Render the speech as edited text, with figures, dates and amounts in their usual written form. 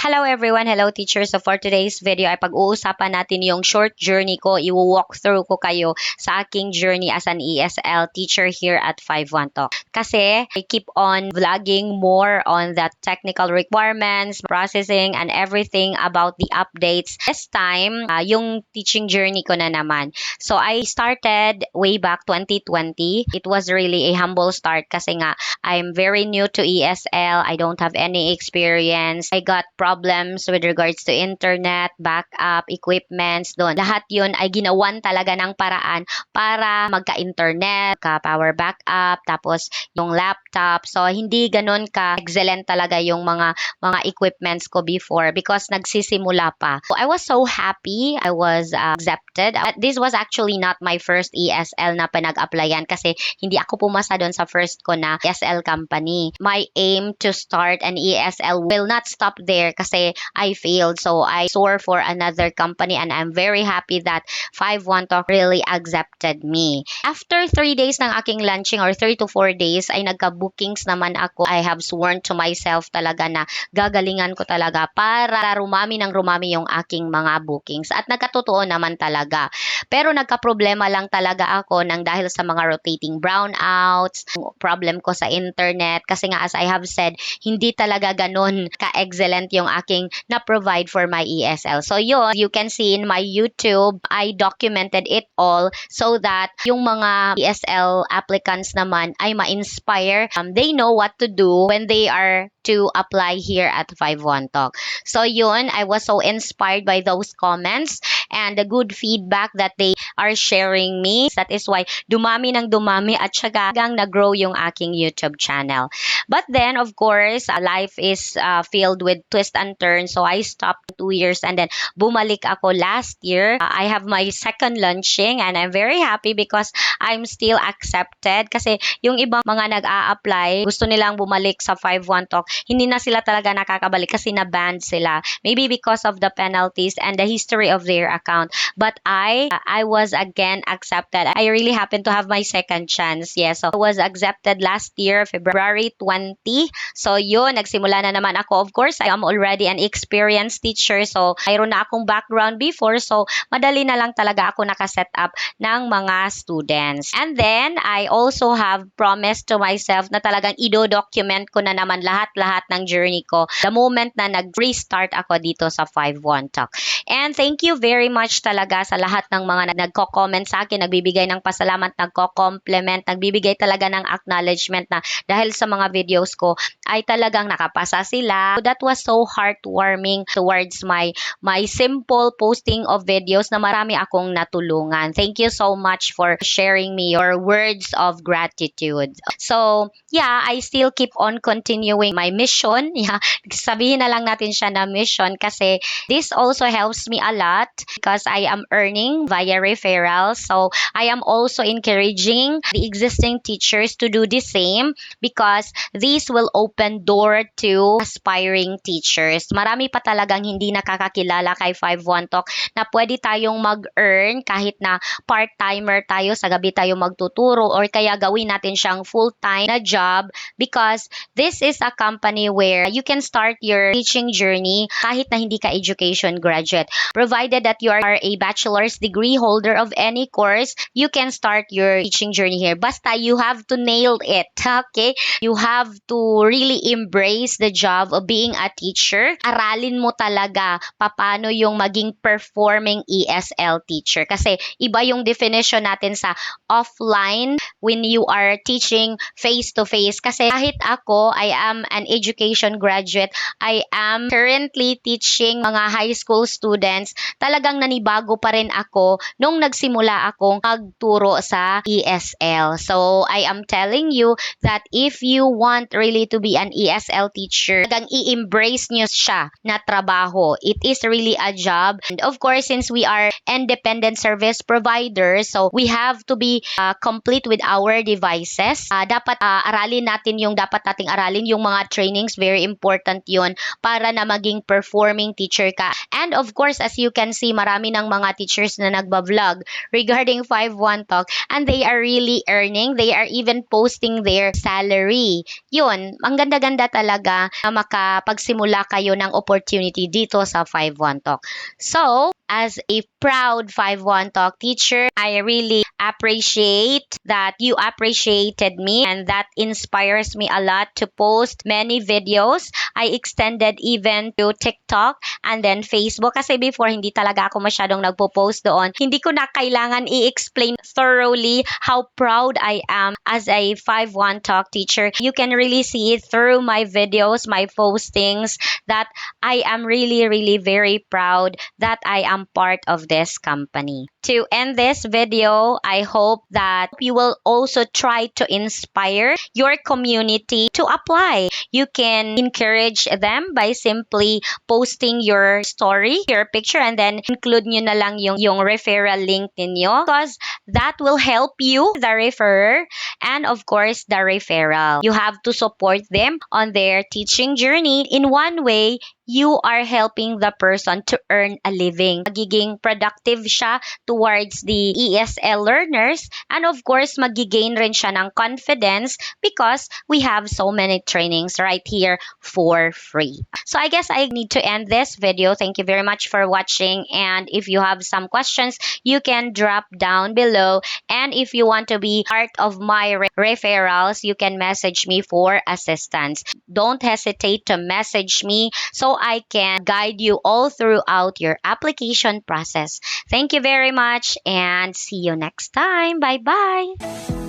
Hello everyone, hello teachers. So for today's video ay pag-uusapan natin yung short journey ko. I-walk through ko kayo sa aking journey as an ESL teacher here at 51 Talk. Kasi I keep on vlogging more on the technical requirements, processing, and everything about the updates. This time, yung teaching journey ko na naman. So I started way back 2020. It was really a humble start kasi nga I'm very new to ESL. I don't have any experience. I got problems with regards to internet, backup, equipments, doon. Lahat yun ay ginawan talaga ng paraan para magka-internet, ka-power backup, tapos yung laptop. So, hindi ganun ka-excellent talaga yung mga equipments ko before because nagsisimula pa. So, I was so happy. I was accepted. This was actually not my first ESL na pinag-applyan kasi hindi ako pumasa doon sa first ko na ESL company. My aim to start an ESL will not stop there kasi I failed. So I soar for another company and I'm very happy that 51 Talk really accepted me. After 3 days ng aking launching or 3 to 4 days ay nagka-bookings naman ako. I have sworn to myself talaga na gagalingan ko talaga para rumami ng rumami yung aking mga bookings. At nagkatotoo naman talaga. Pero nagka-problema lang talaga ako dahil sa mga rotating brownouts, problem ko sa internet kasi nga as I have said, hindi talaga ganun ka-excellent yung aking na-provide for my ESL. So yun, you can see in my YouTube, I documented it all so that yung mga ESL applicants naman ay ma-inspire. They know what to do when they are to apply here at 51 Talk. So yun, I was so inspired by those comments and the good feedback that they are sharing me. That is why dumami ng dumami at syaga hanggang nag-grow yung aking YouTube channel. But then, of course, life is filled with twists and turns. So I stopped 2 years and then bumalik ako last year. I have my second launching and I'm very happy because I'm still accepted. Kasi yung ibang mga nag-a-apply, gusto nilang bumalik sa 51 Talk. Hindi na sila talaga nakakabalik kasi na-banned sila. Maybe because of the penalties and the history of their account. But I was again accepted. I really happened to have my second chance. Yes, so I was accepted last year, February 20. So yun, nagsimula na naman ako. Of course, I am already an experienced teacher. So mayroon na akong background before. So madali na lang talaga ako nakaset up ng mga students. And then, I also have promised to myself na talagang i-document ko na naman lahat-lahat ng journey ko the moment na nag-restart ako dito sa 51 Talk. And thank you very much talaga sa lahat ng mga nagko-comment sa akin, nagbibigay ng pasalamat, nagko-compliment, nagbibigay talaga ng acknowledgement na dahil sa mga videos ko ay talagang nakapasa sila. So that was so heartwarming towards my simple posting of videos na marami akong natulungan. Thank you so much for sharing me your words of gratitude. So, yeah, I still keep on continuing my mission. Yeah, sabihin na lang natin siya na mission kasi this also helps me a lot because I am earning via referrals. So, I am also encouraging the existing teachers to do the same because this will open door to aspiring teachers. Marami pa talagang hindi nakakakilala kay 51 Talk na pwede tayong mag-earn kahit na part-timer tayo, sa gabi tayo magtuturo or kaya gawin natin siyang full-time na job because this is a company where you can start your teaching journey kahit na hindi ka education graduate. Provided that you are a bachelor's degree holder of any course, you can start your teaching journey here. Basta you have to nail it, okay? You have to really embrace the job of being a teacher. Aralin mo talaga paano yung maging performing ESL teacher. Kasi iba yung definition natin sa offline when you are teaching face-to-face. Kasi kahit ako, I am an education graduate, I am currently teaching mga high school students, talagang nanibago pa rin ako nung nagsimula akong magturo sa ESL. So, I am telling you that if you want really to be an ESL teacher, talagang i-embrace nyo siya na trabaho. It is really a job. And of course, since we are independent service providers, so we have to be complete with our devices. Dapat aralin natin yung dapat nating aralin, yung mga trainings, very important yun para na maging performing teacher ka. And of course, as you can see, marami ng mga teachers na nagba-vlog. vlog regarding 5-1 Talk, and they are really earning. They are even posting their salary. Yun, ang ganda-ganda talaga na makapagsimula kayo ng opportunity dito sa 5-1 Talk. So, as a proud 5-1 Talk teacher, I really appreciate that you appreciated me, and that inspires me a lot to post many videos. I extended even to TikTok and then Facebook, kasi before hindi talaga ako masyadong nagpo-post doon. Hindi ko na kailangan i-explain thoroughly how proud I am as a 5-1 Talk teacher. You can really see it through my videos, my postings, that I am really, really very proud that I am part of this company. To end this video, I hope that you will also try to inspire your community to apply. You can encourage them by simply posting your story, your picture, and then include nyo na lang yung referral link ninyo, because that will help you, the referrer, and of course, the referral. You have to support them on their teaching journey. In one way, you are helping the person to earn a living. Magiging productive siya towards the ESL learners, and of course, magigain rin siya ng confidence because we have so many trainings right here for free. So I guess I need to end this video. Thank you very much for watching, and if you have some questions, you can drop down below, and if you want to be part of my referrals, you can message me for assistance. Don't hesitate to message me so I can guide you all throughout your application process. Thank you very much, and see you next time. Bye-bye.